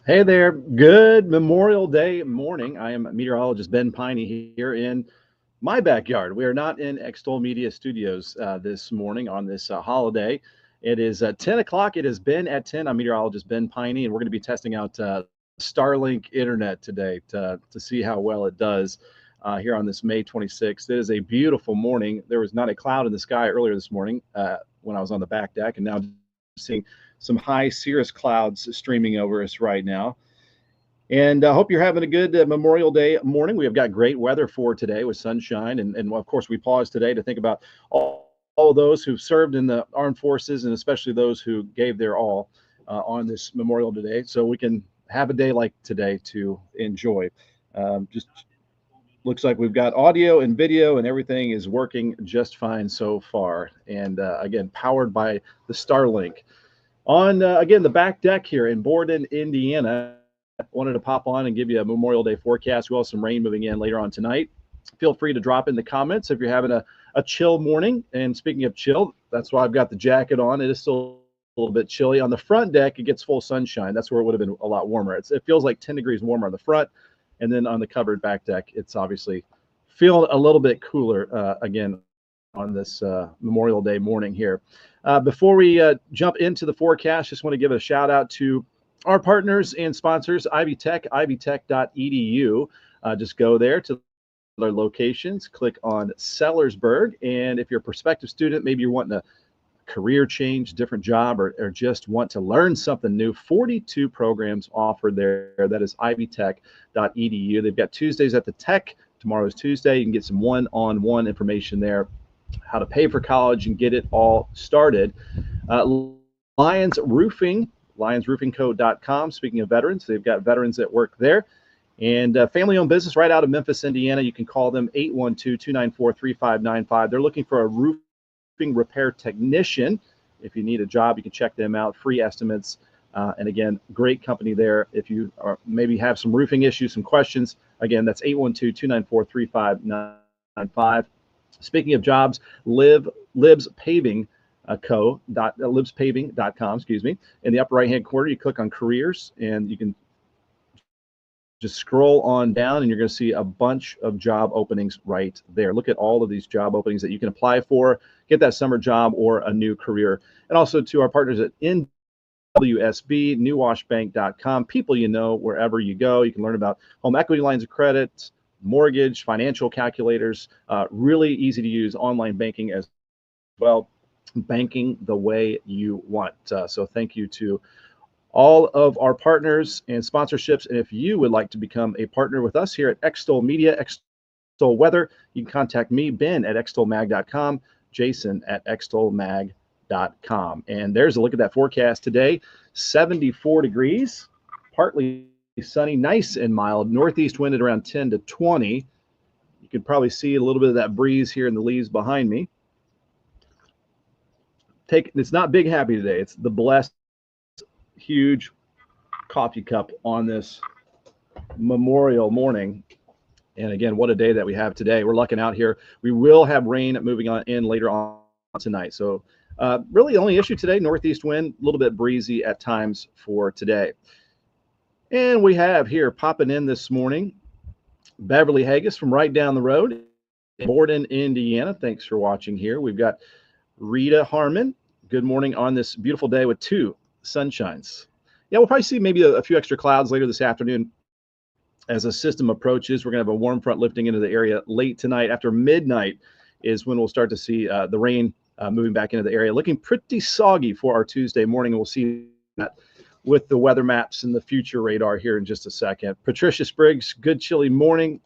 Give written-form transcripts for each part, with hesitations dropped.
Hey there. Good Memorial Day morning. I am meteorologist Ben Peine here in my backyard. We are not in Extol Media Studios this morning on this holiday. It is 10 o'clock. It has been at 10. I'm meteorologist Ben Peine, and we're going to be testing out Starlink internet today to see how well it does here on this May 26th. It is a beautiful morning. There was not a cloud in the sky earlier this morning when I was on the back deck, and now seeing some high cirrus clouds streaming over us right now. And I hope you're having a good Memorial Day morning. We have got great weather for today with sunshine. And of course, we pause today to think about all those who've served in the armed forces and especially those who gave their all on this Memorial Day. So we can have a day like today to enjoy. Just looks like we've got audio and video and everything is working just fine so far. And again, powered by the Starlink. On again the back deck here in Borden, Indiana, wanted to pop on and give you a Memorial Day forecast. We will have some rain moving in later on tonight. Feel free to drop in the comments if you're having a chill morning. And speaking of chill, that's why I've got the jacket on. It is still a little bit chilly. On the front deck, it gets full sunshine. That's where it would have been a lot warmer. It feels like 10 degrees warmer on the front. And then on the covered back deck, it's obviously feeling a little bit cooler again on this Memorial Day morning here. Before we jump into the forecast, just want to give a shout out to our partners and sponsors, Ivy Tech, ivytech.edu. Just go there to their locations, click on Sellersburg, and if you're a prospective student, maybe you're wanting a career change, different job, or just want to learn something new, 42 programs offered there. That is ivytech.edu. They've got Tuesdays at the Tech. Tomorrow's Tuesday. You can get some one-on-one information there, how to pay for college and get it all started. Lions Roofing, lionsroofingco.com. Speaking of veterans, they've got veterans that work there. And family-owned business right out of Memphis, Indiana. You can call them 812-294-3595. They're looking for a roofing repair technician. If you need a job, you can check them out. Free estimates. And again, great company there. If you are maybe have some roofing issues, some questions, again, that's 812-294-3595. Speaking of jobs, libspaving.com, excuse me. In the upper right-hand corner, you click on careers, and you can just scroll on down, and you're going to see a bunch of job openings right there. Look at all of these job openings that you can apply for, get that summer job or a new career. And also to our partners at NWSB, newwashbank.com, people you know wherever you go. You can learn about home equity lines of credit, mortgage, financial calculators, really easy to use online banking as well, banking the way you want. So thank you to all of our partners and sponsorships. And if you would like to become a partner with us here at Extol Media, Extol Weather, you can contact me, Ben, at extolmag.com, Jason at extolmag.com. And there's a look at that forecast today. 74 degrees, partly sunny, nice and mild. Northeast wind at around 10 to 20. You could probably see a little bit of that breeze here in the leaves behind me. It's not Big Happy today. It's the blessed, huge coffee cup on this Memorial morning. And again, what a day that we have today. We're lucking out here. We will have rain moving on in later on tonight. So really the only issue today, northeast wind, a little bit breezy at times for today. And we have here popping in this morning, Beverly Haggis from right down the road, Borden, Indiana. Thanks for watching here. We've got Rita Harmon. Good morning on this beautiful day with 2 sunshines. Yeah, we'll probably see maybe a few extra clouds later this afternoon as a system approaches. We're going to have a warm front lifting into the area late tonight. After midnight is when we'll start to see the rain moving back into the area. Looking pretty soggy for our Tuesday morning, and we'll see that with the weather maps and the future radar here in just a second. Patricia Spriggs, good chilly morning,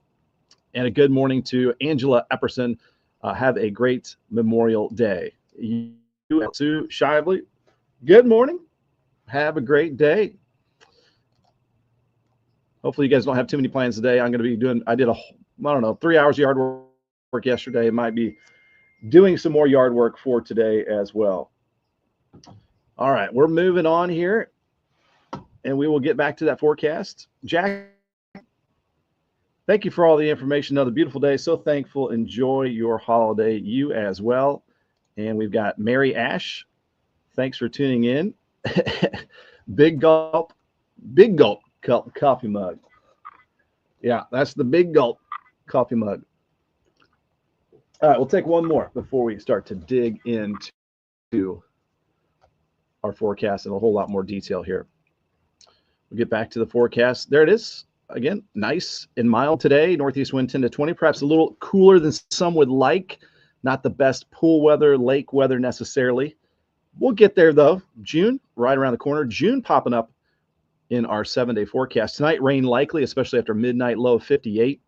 and a good morning to Angela Epperson. Have a great Memorial Day. You, Sue Shively, good morning. Have a great day. Hopefully you guys don't have too many plans today. I'm going to be I did 3 hours of yard work yesterday. Might be doing some more yard work for today as well. All right, we're moving on here, and we will get back to that forecast. Jack, thank you for all the information. Another beautiful day. So thankful. Enjoy your holiday. You as well. And we've got Mary Ash. Thanks for tuning in. Big gulp. coffee mug. Yeah, that's the big gulp coffee mug. All right, we'll take one more before we start to dig into our forecast in a whole lot more detail here. We'll get back to the forecast. There it is. Again, nice and mild today. Northeast wind 10 to 20, perhaps a little cooler than some would like. Not the best pool weather, lake weather necessarily. We'll get there though. June, right around the corner. June popping up in our 7-day forecast. Tonight, rain likely, especially after midnight, low of 58.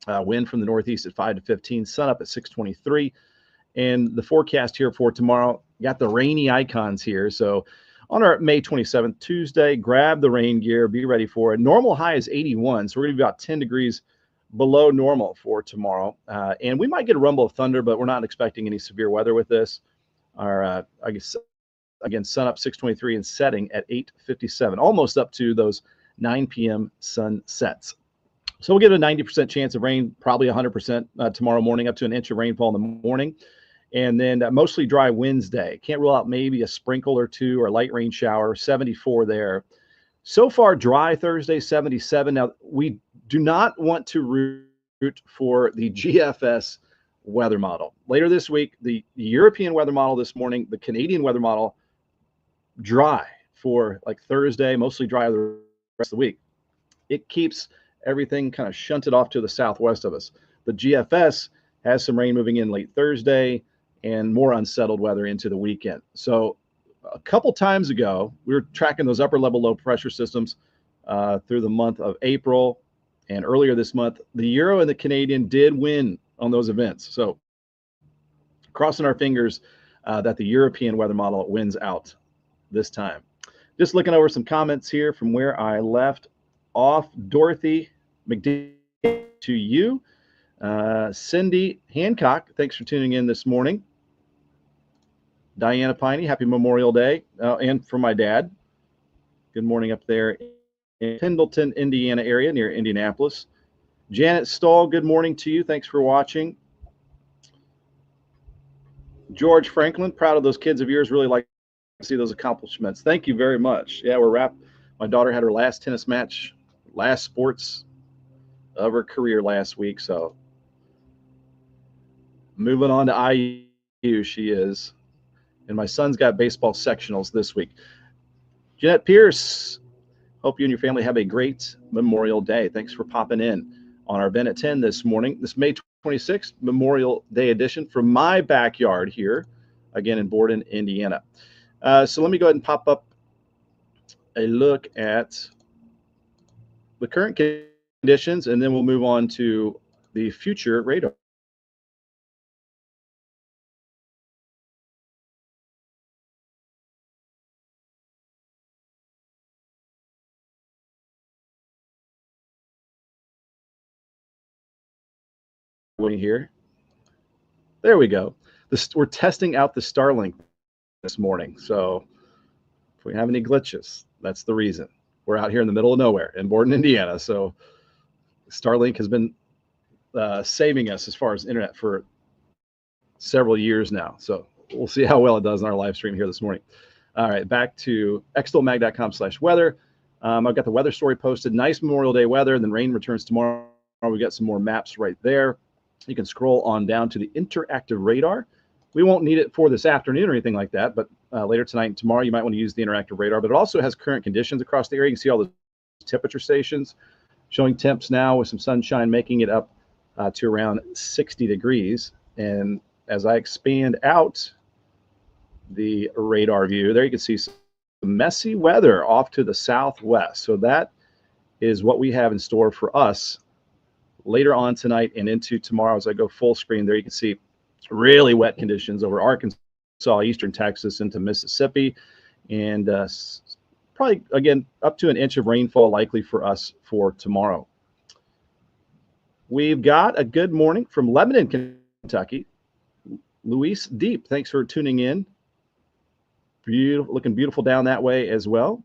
Wind from the northeast at 5 to 15. Sun up at 6:23. And the forecast here for tomorrow, got the rainy icons here. So on our May 27th, Tuesday, grab the rain gear, be ready for it. Normal high is 81, so we're going to be about 10 degrees below normal for tomorrow. And we might get a rumble of thunder, but we're not expecting any severe weather with this. Our, I guess, again, sun up 6:23 and setting at 8:57, almost up to those 9 p.m. sunsets. So we'll get a 90% chance of rain, probably 100% tomorrow morning, up to an inch of rainfall in the morning. And then mostly dry Wednesday. Can't rule out maybe a sprinkle or two or light rain shower, 74 there. So far, dry Thursday, 77. Now, we do not want to root for the GFS weather model. Later this week, the European weather model this morning, the Canadian weather model, dry for like Thursday, mostly dry the rest of the week. It keeps everything kind of shunted off to the southwest of us. The GFS has some rain moving in late Thursday and more unsettled weather into the weekend. So a couple times ago, we were tracking those upper level low pressure systems through the month of April. And earlier this month, the Euro and the Canadian did win on those events. So crossing our fingers that the European weather model wins out this time. Just looking over some comments here from where I left off. Dorothy McDee, to you. Cindy Hancock, thanks for tuning in this morning. Diana Piney, happy Memorial Day. And for my dad, good morning up there in Pendleton, Indiana area near Indianapolis. Janet Stahl, good morning to you. Thanks for watching. George Franklin, proud of those kids of yours. Really like to see those accomplishments. Thank you very much. Yeah, we're wrapped. My daughter had her last tennis match, last sports of her career last week. So moving on to IU, she is. And my son's got baseball sectionals this week. Jeanette Pierce, hope you and your family have a great Memorial Day. Thanks for popping in on our Ben at 10 this morning. This May 26th Memorial Day edition from my backyard here, again in Borden, Indiana. So let me go ahead and pop up a look at the current conditions, and then we'll move on to the future radar. Here. There we go. We're testing out the Starlink this morning. So if we have any glitches, that's the reason. We're out here in the middle of nowhere in Borden, Indiana. So Starlink has been saving us as far as internet for several years now. So we'll see how well it does in our live stream here this morning. All right, back to extolmag.com/weather. I've got the weather story posted. Nice Memorial Day weather. Then rain returns tomorrow. We got some more maps right there. You can scroll on down to the interactive radar. We won't need it for this afternoon or anything like that, but later tonight and tomorrow, you might want to use the interactive radar. But it also has current conditions across the area. You can see all the temperature stations showing temps now with some sunshine, making it up to around 60 degrees. And as I expand out the radar view, there you can see some messy weather off to the southwest. So that is what we have in store for us later on tonight and into tomorrow. As I go full screen there, you can see really wet conditions over Arkansas, eastern Texas into Mississippi, and probably, again, up to an inch of rainfall likely for us for tomorrow. We've got a good morning from Lebanon, Kentucky. Luis Deep, thanks for tuning in. Beautiful, looking beautiful down that way as well.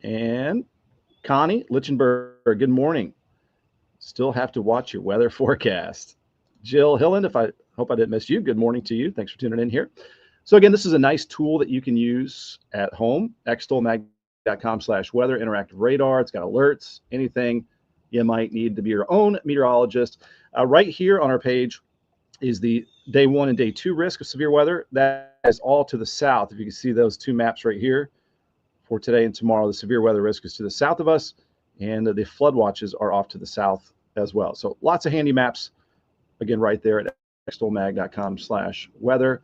And Connie Lichtenberg, good morning. Still have to watch your weather forecast. Jill Hilland, hope I didn't miss you. Good morning to you. Thanks for tuning in here. So again, this is a nice tool that you can use at home. Extol extolmag.com/weather, interactive radar. It's got alerts, anything you might need to be your own meteorologist. Right here on our page is the day 1 and day 2 risk of severe weather. That is all to the south. If you can see those two maps right here for today and tomorrow, the severe weather risk is to the south of us, and the flood watches are off to the south as well. So lots of handy maps, again, right there at extolmag.com/weather.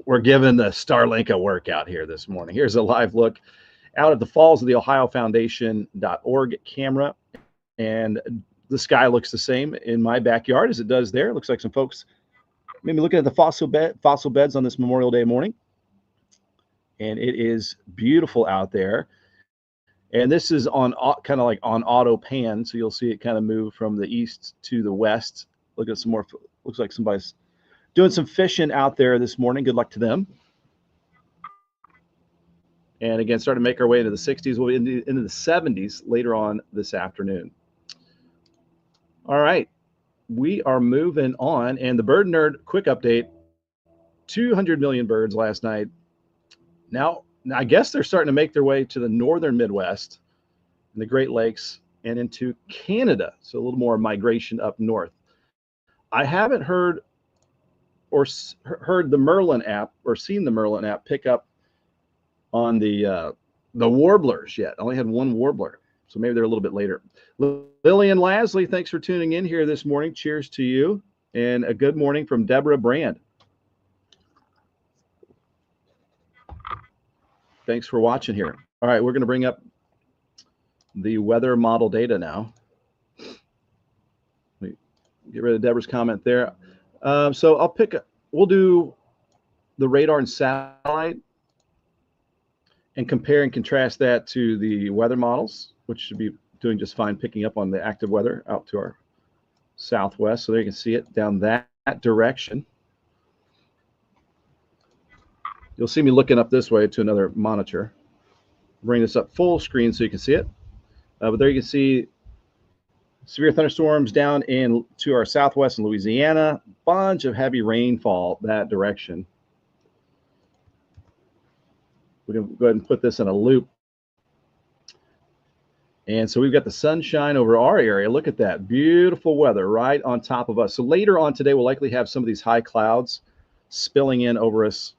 We're giving the Starlink a workout here this morning. Here's a live look out at the Falls of the Ohio Foundation.org camera, and the sky looks the same in my backyard as it does there. It looks like some folks maybe looking at the fossil beds on this Memorial Day morning. And it is beautiful out there. And this is on kind of like on auto pan, so you'll see it kind of move from the east to the west. Look at some more. Looks like somebody's doing some fishing out there this morning. Good luck to them. And again, starting to make our way into the 60s. We'll be into the 70s later on this afternoon. All right, we are moving on. And the Bird Nerd quick update, 200 million birds last night. Now, I guess they're starting to make their way to the northern Midwest and the Great Lakes and into Canada. So a little more migration up north. I haven't heard the Merlin app or seen the Merlin app pick up on the warblers yet. I only had one warbler, so maybe they're a little bit later. Lillian Lasley, thanks for tuning in here this morning. Cheers to you, and a good morning from Deborah Brand. Thanks for watching here. All right, we're going to bring up the weather model data now. Get rid of Deborah's comment there. So we'll do the radar and satellite and compare and contrast that to the weather models, which should be doing just fine picking up on the active weather out to our southwest. So there you can see it down that direction. You'll see me looking up this way to another monitor. Bring this up full screen so you can see it. But there you can see severe thunderstorms down to our southwest in Louisiana. Bunch of heavy rainfall that direction. We're going to go ahead and put this in a loop. And so we've got the sunshine over our area. Look at that. Beautiful weather right on top of us. So later on today, we'll likely have some of these high clouds spilling in over us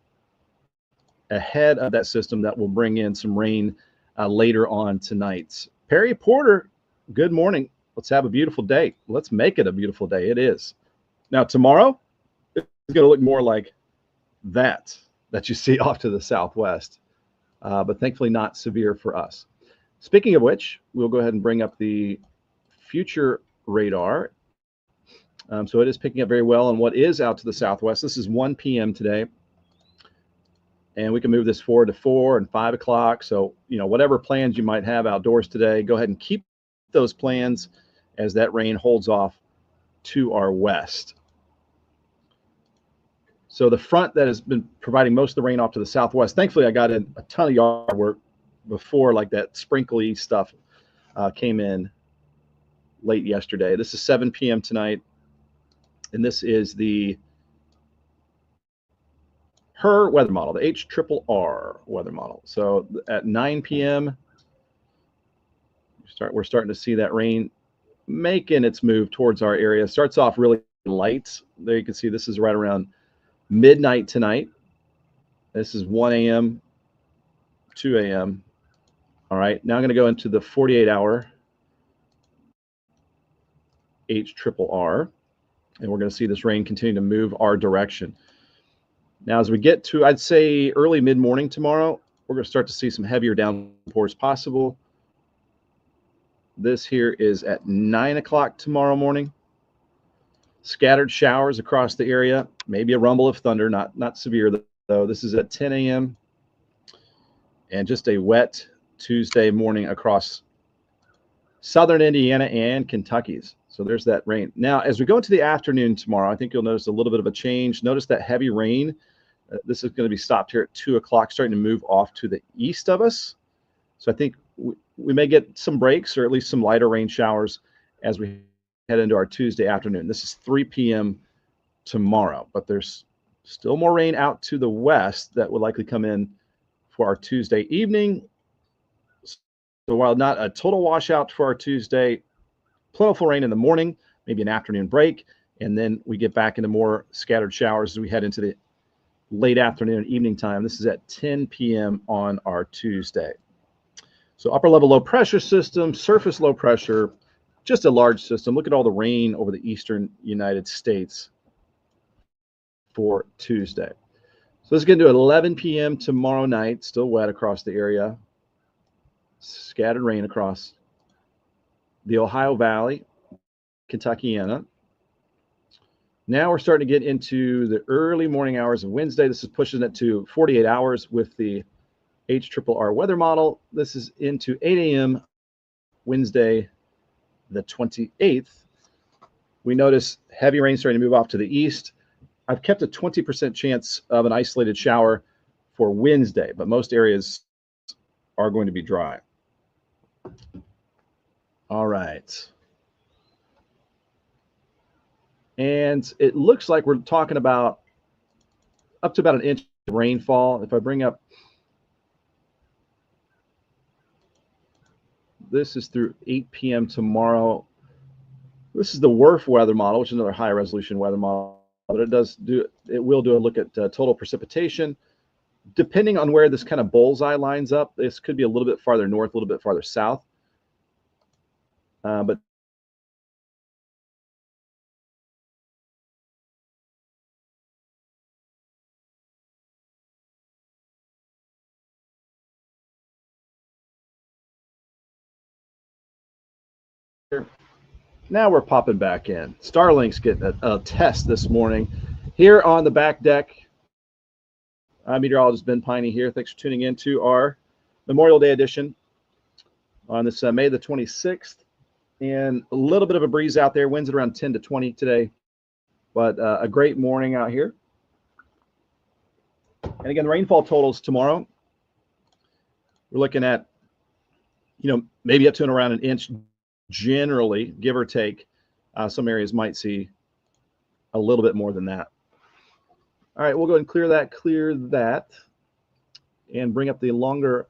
ahead of that system that will bring in some rain later on tonight. Perry Porter, good morning. Let's have a beautiful day. Let's make it a beautiful day. It is. Now, tomorrow, it's going to look more like that you see off to the southwest, but thankfully not severe for us. Speaking of which, we'll go ahead and bring up the future radar. So it is picking up very well on what is out to the southwest. This is 1 p.m. today. And we can move this forward to 4 and 5 o'clock. So, whatever plans you might have outdoors today, go ahead and keep those plans as that rain holds off to our west. So the front that has been providing most of the rain off to the southwest, thankfully I got in a ton of yard work before, like that sprinkly stuff came in late yesterday. This is 7 p.m. tonight, and this is the HRRR weather model, the HRRR weather model. So at 9 p.m., we're starting to see that rain making its move towards our area. It starts off really light. There you can see this is right around midnight tonight. This is 1 a.m., 2 a.m. All right, now I'm going to go into the 48-hour HRRR, and we're going to see this rain continue to move our direction. Now, as we get to, I'd say, early mid-morning tomorrow, we're going to start to see some heavier downpours possible. This here is at 9 o'clock tomorrow morning. Scattered showers across the area, maybe a rumble of thunder, not severe though. This is at 10 a.m. and just a wet Tuesday morning across southern Indiana and Kentucky's. So there's that rain. Now, as we go into the afternoon tomorrow, I think you'll notice a little bit of a change. Notice that heavy rain. This is going to be stopped here at 2 o'clock, starting to move off to the east of us. So I think we may get some breaks or at least some lighter rain showers as we head into our Tuesday afternoon. This is 3 p.m. tomorrow, but there's still more rain out to the west that will likely come in for our Tuesday evening. So while not a total washout for our Tuesday, plentiful rain in the morning, maybe an afternoon break, and then we get back into more scattered showers as we head into the late afternoon, evening time. This is at 10 p.m. on our Tuesday. So upper level low pressure system, surface low pressure, just a large system. Look at all the rain over the eastern United States for Tuesday. So let's get into 11 p.m. tomorrow night. Still wet across the area. Scattered rain across the Ohio Valley, Kentuckiana. Now we're starting to get into the early morning hours of Wednesday. This is pushing it to 48 hours with the HRRR weather model. This is into 8 a.m. Wednesday, the 28th. We notice heavy rain starting to move off to the east. I've kept a 20% chance of an isolated shower for Wednesday, but most areas are going to be dry. All right. And it looks like we're talking about up to about an inch of rainfall. If I bring up, this is through 8 p.m. tomorrow. This is the WRF weather model, which is another high resolution weather model, but it will do a look at total precipitation. Depending on where this kind of bullseye lines up, this could be a little bit farther north, a little bit farther south. But now we're popping back in. Starlink's getting a test this morning. Here on the back deck, I'm meteorologist Ben Peine here. Thanks for tuning in to our Memorial Day edition on this May the 26th. And a little bit of a breeze out there. Winds at around 10 to 20 today. But a great morning out here. And again, the rainfall totals tomorrow, we're looking at, maybe up to and around an inch generally, give or take. Some areas might see a little bit more than that. All right, we'll go ahead and clear that, and bring up the longer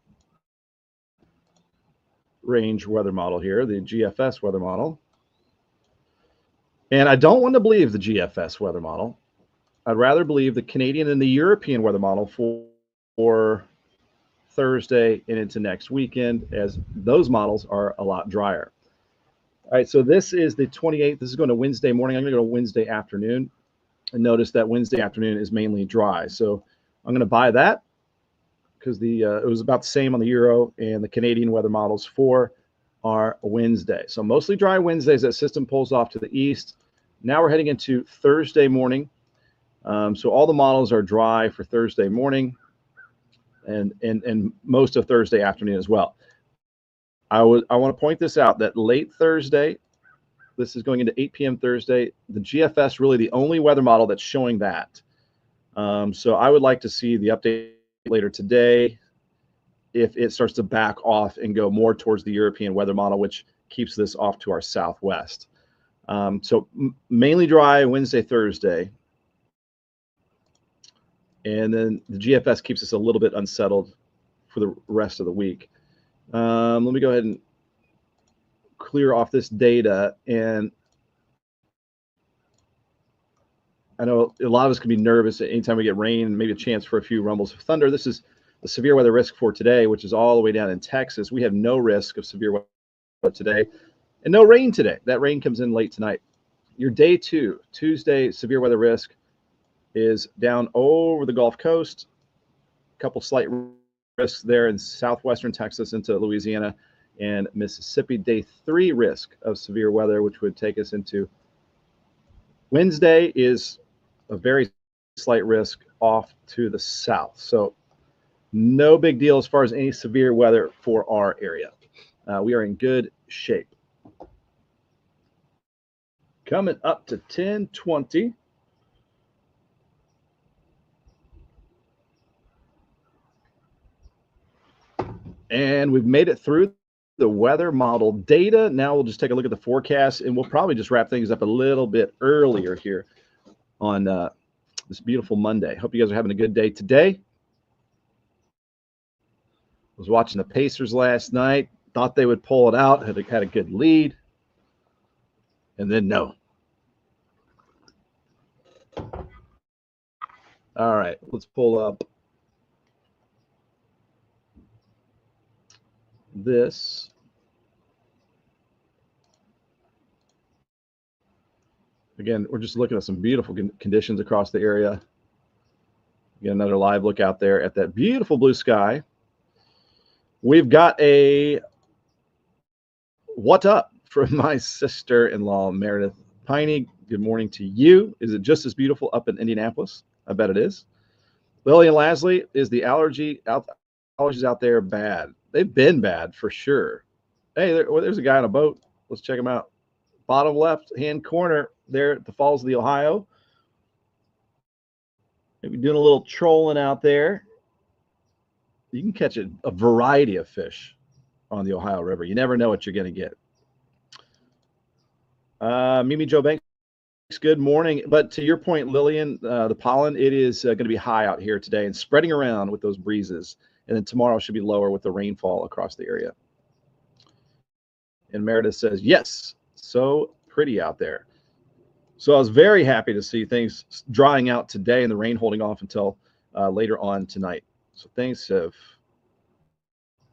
range weather model here, the GFS weather model. And I don't want to believe the GFS weather model. I'd rather believe the Canadian and the European weather model for Thursday and into next weekend, as those models are a lot drier. All right, so this is the 28th. This is going to Wednesday morning. I'm going to go to Wednesday afternoon. And notice that Wednesday afternoon is mainly dry. So I'm going to buy that because it was about the same on the Euro and the Canadian weather models for our Wednesday. So mostly dry Wednesdays. That system pulls off to the east. Now we're heading into Thursday morning. So all the models are dry for Thursday morning and most of Thursday afternoon as well. I want to point this out, that late Thursday, this is going into 8 p.m. Thursday, the GFS really the only weather model that's showing that. So I would like to see the update later today if it starts to back off and go more towards the European weather model, which keeps this off to our southwest. So mainly dry Wednesday, Thursday. And then the GFS keeps us a little bit unsettled for the rest of the week. Let me go ahead and clear off this data. And I know a lot of us can be nervous anytime we get rain and maybe a chance for a few rumbles of thunder. This is the severe weather risk for today, which is all the way down in Texas. We have no risk of severe weather today and no rain today. That rain comes in late tonight. Your day 2, Tuesday, severe weather risk is down over the Gulf Coast. A couple slight risks there in southwestern Texas into Louisiana and Mississippi. Day 3 risk of severe weather, which would take us into Wednesday, is a very slight risk off to the south. So no big deal as far as any severe weather for our area. We are in good shape. Coming up to 10:20. And we've made it through the weather model data. Now we'll just take a look at the forecast, and we'll probably just wrap things up a little bit earlier here on this beautiful Monday. Hope you guys are having a good day today. Was watching the Pacers last night. Thought they would pull it out. Had a good lead. And then no. All right, let's pull up this. Again, we're just looking at some beautiful conditions across the area. Get another live look out there at that beautiful blue sky. We've got a what up from my sister-in-law, Meredith Peine. Good morning to you. Is it just as beautiful up in Indianapolis? I bet it is. Lily and Lasley, is the allergies out there bad? They've been bad for sure. Hey, there's a guy on a boat. Let's check him out. Bottom left-hand corner there at the Falls of the Ohio. Maybe doing a little trolling out there. You can catch a variety of fish on the Ohio River. You never know what you're going to get. Mimi Jo Banks, good morning. But to your point, Lillian, the pollen, it is going to be high out here today and spreading around with those breezes. And then tomorrow should be lower with the rainfall across the area. And Meredith says, yes, so pretty out there. So I was very happy to see things drying out today and the rain holding off until later on tonight. So things have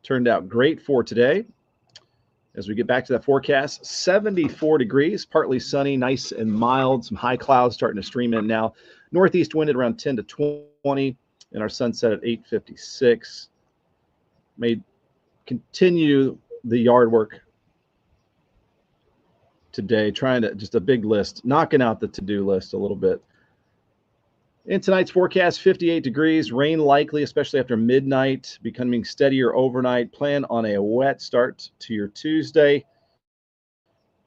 turned out great for today. As we get back to that forecast, 74 degrees, partly sunny, nice and mild, some high clouds starting to stream in now. Northeast wind at around 10 to 20, and our sunset at 8:56. May continue the yard work today, trying to just a big list, knocking out the to-do list a little bit. In tonight's forecast, 58 degrees, rain likely, especially after midnight, becoming steadier overnight. Plan on a wet start to your Tuesday.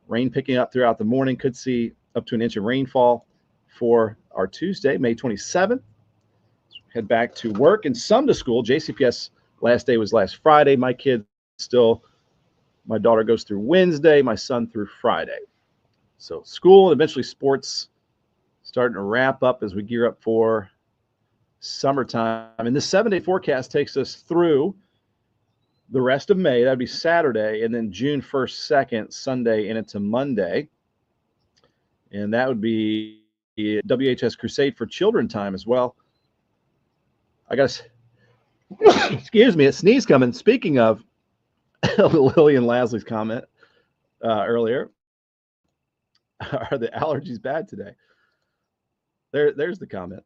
Rain picking up throughout the morning. Could see up to an inch of rainfall for our Tuesday, May 27th. Head back to work and some to school. JCPS last day was last Friday. My kids still, my daughter goes through Wednesday, my son through Friday. So school and eventually sports starting to wrap up as we gear up for summertime. And this 7-day forecast takes us through the rest of May. That'd be Saturday, and then June 1st, 2nd, Sunday, and into Monday. And that would be WHS Crusade for Children time as well. I got excuse me, a sneeze coming. Speaking of Lily and Lasley's comment earlier, are the allergies bad today? There's the comment.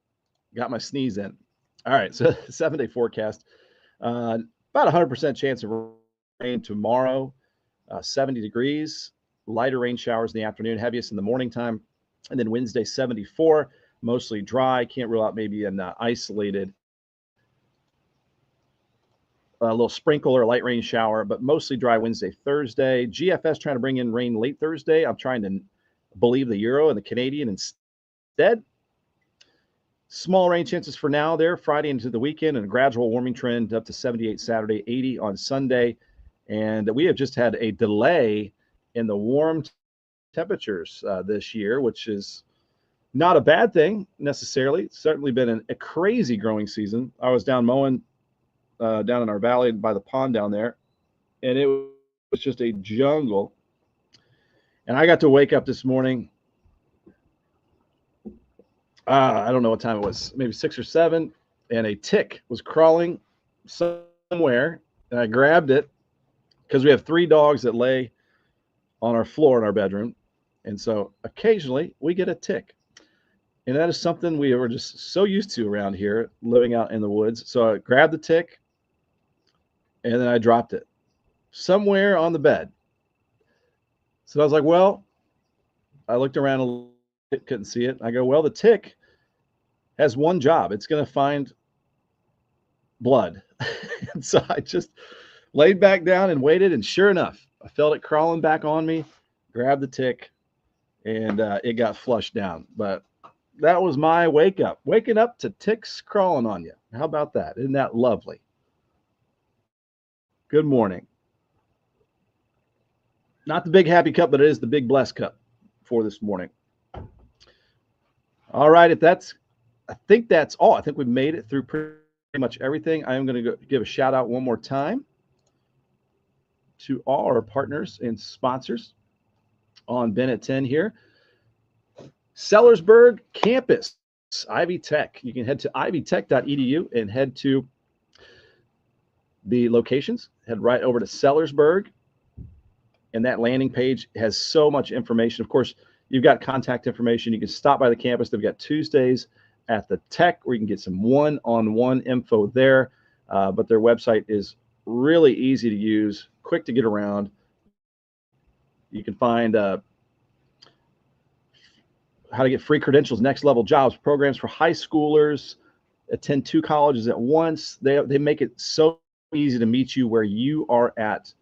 Got my sneeze in. All right, so 7-day forecast. About 100% chance of rain tomorrow. 70 degrees. Lighter rain showers in the afternoon, heaviest in the morning time. And then Wednesday, 74. Mostly dry. Can't rule out maybe an isolated little sprinkle or light rain shower, but mostly dry Wednesday, Thursday. GFS trying to bring in rain late Thursday. I'm trying to believe the Euro and the Canadian instead. Small rain chances for now there, Friday into the weekend, and a gradual warming trend up to 78 Saturday, 80 on Sunday. And we have just had a delay in the warm temperatures this year, which is not a bad thing necessarily. It's certainly been a crazy growing season. I was down mowing down in our valley by the pond down there, and it was just a jungle. And I got to wake up this morning. I don't know what time it was, maybe 6 or 7, and a tick was crawling somewhere, and I grabbed it because we have 3 dogs that lay on our floor in our bedroom, and so occasionally we get a tick, and that is something we were just so used to around here, living out in the woods. So I grabbed the tick, and then I dropped it somewhere on the bed. So I was like, well, I looked around a little, couldn't see it. I go, well, the tick has one job. It's going to find blood. And so I just laid back down and waited, and sure enough, I felt it crawling back on me, grabbed the tick, and it got flushed down. But that was my waking up to ticks crawling on you. How about that? Isn't that lovely? Good morning. Not the big happy cup, but it is the big blessed cup for this morning. All right, I think that's all. I think we've made it through pretty much everything. I am going to give a shout out one more time to all our partners and sponsors on Ben at 10 here. Sellersburg campus, Ivy Tech. You can head to ivytech.edu and head to the locations. Head right over to Sellersburg, and that landing page has so much information. Of course, you've got contact information. You can stop by the campus. They've got Tuesdays at the Tech where you can get some one-on-one info there. But their website is really easy to use, quick to get around. You can find how to get free credentials, next level jobs, programs for high schoolers, attend 2 colleges at once. They make it so easy to meet you where you are at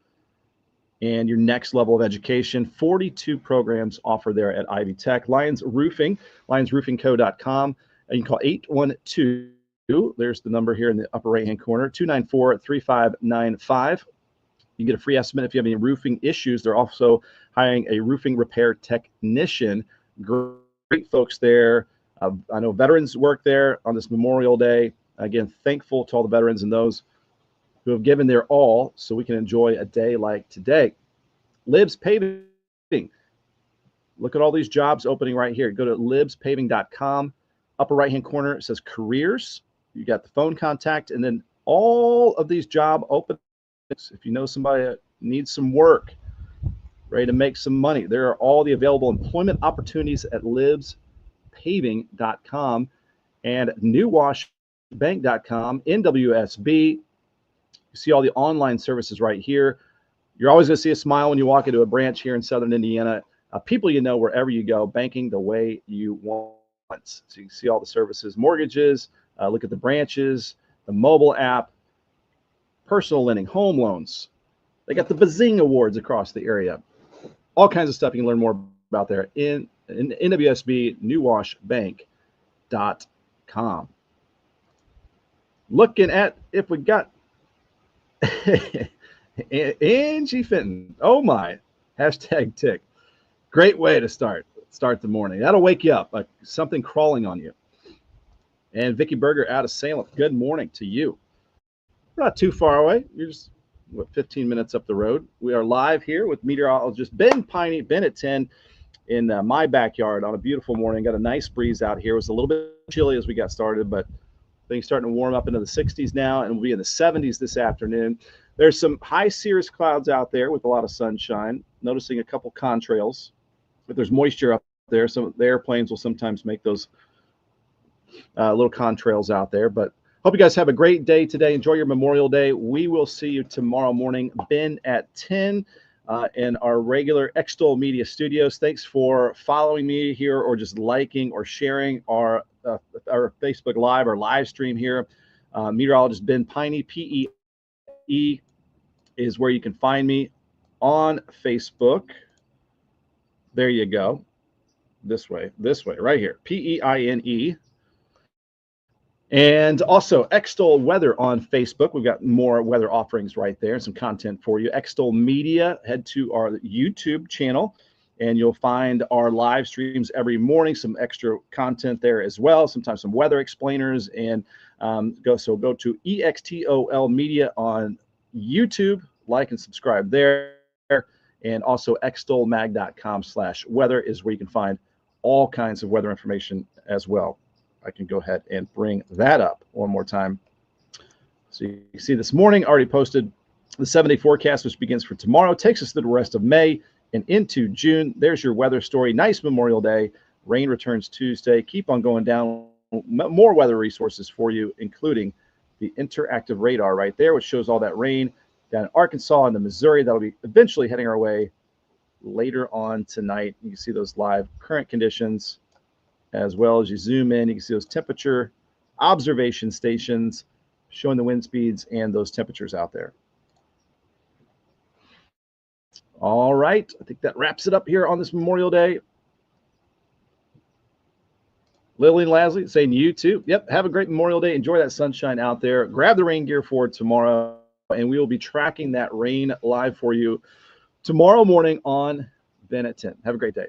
and your next level of education. 42 programs offered there at Ivy Tech. Lions Roofing, lionsroofingco.com. And you can call 812, there's the number here in the upper right-hand corner, 294-3595. You get a free estimate if you have any roofing issues. They're also hiring a roofing repair technician. Great folks there. I know veterans work there on this Memorial Day. Again, thankful to all the veterans and those who have given their all so we can enjoy a day like today. Libs Paving. Look at all these jobs opening right here. Go to libspaving.com. Upper right-hand corner, it says careers. You got the phone contact, and then all of these job openings. If you know somebody that needs some work, ready to make some money, there are all the available employment opportunities at libspaving.com and newwashbank.com, NWSB. You see all the online services right here. You're always going to see a smile when you walk into a branch here in Southern Indiana. People you know wherever you go, banking the way you want. So you can see all the services, mortgages, look at the branches, the mobile app, personal lending, home loans. They got the Bazing Awards across the area. All kinds of stuff you can learn more about there in NWSB, newwashbank.com. Looking at if we got Angie Fenton. Oh my, hashtag tick. Great way to start the morning. That'll wake you up, like something crawling on you. And Vicki Berger out of Salem. Good morning to you. We're not too far away. You're just 15 minutes up the road. We are live here with meteorologist Ben Peine, Ben at 10, in my backyard on a beautiful morning. Got a nice breeze out here. It was a little bit chilly as we got started, but things starting to warm up into the 60s now, and we'll be in the 70s this afternoon. There's some high cirrus clouds out there with a lot of sunshine. Noticing a couple contrails, but there's moisture up there. So the airplanes will sometimes make those little contrails out there. But hope you guys have a great day today. Enjoy your Memorial Day. We will see you tomorrow morning, Ben at 10, in our regular Extol Media Studios. Thanks for following me here or just liking or sharing our Facebook Live, our live stream here. Meteorologist Ben Peine, P-E-E, is where you can find me on Facebook. There you go. This way, right here, P-E-I-N-E. And also Extol Weather on Facebook. We've got more weather offerings right there and some content for you. Extol Media, head to our YouTube channel and you'll find our live streams every morning, some extra content there as well, sometimes some weather explainers. And go to EXTOL Media on YouTube, like and subscribe there. And also extolmag.com/weather is where you can find all kinds of weather information as well. I can go ahead and bring that up one more time. So you can see this morning, already posted the 7-day forecast, which begins for tomorrow, takes us through the rest of May and into June. There's your weather story. Nice Memorial Day. Rain returns Tuesday. Keep on going down. More weather resources for you, including the interactive radar right there, which shows all that rain down in Arkansas and the Missouri. That'll be eventually heading our way later on tonight. You can see those live current conditions. As well as you zoom in, you can see those temperature observation stations showing the wind speeds and those temperatures out there. All right, I think that wraps it up here on this Memorial Day. Lillian Lasley saying you too. Yep, have a great Memorial Day. Enjoy that sunshine out there. Grab the rain gear for tomorrow, and we will be tracking that rain live for you tomorrow morning on Ben at 10. Have a great day.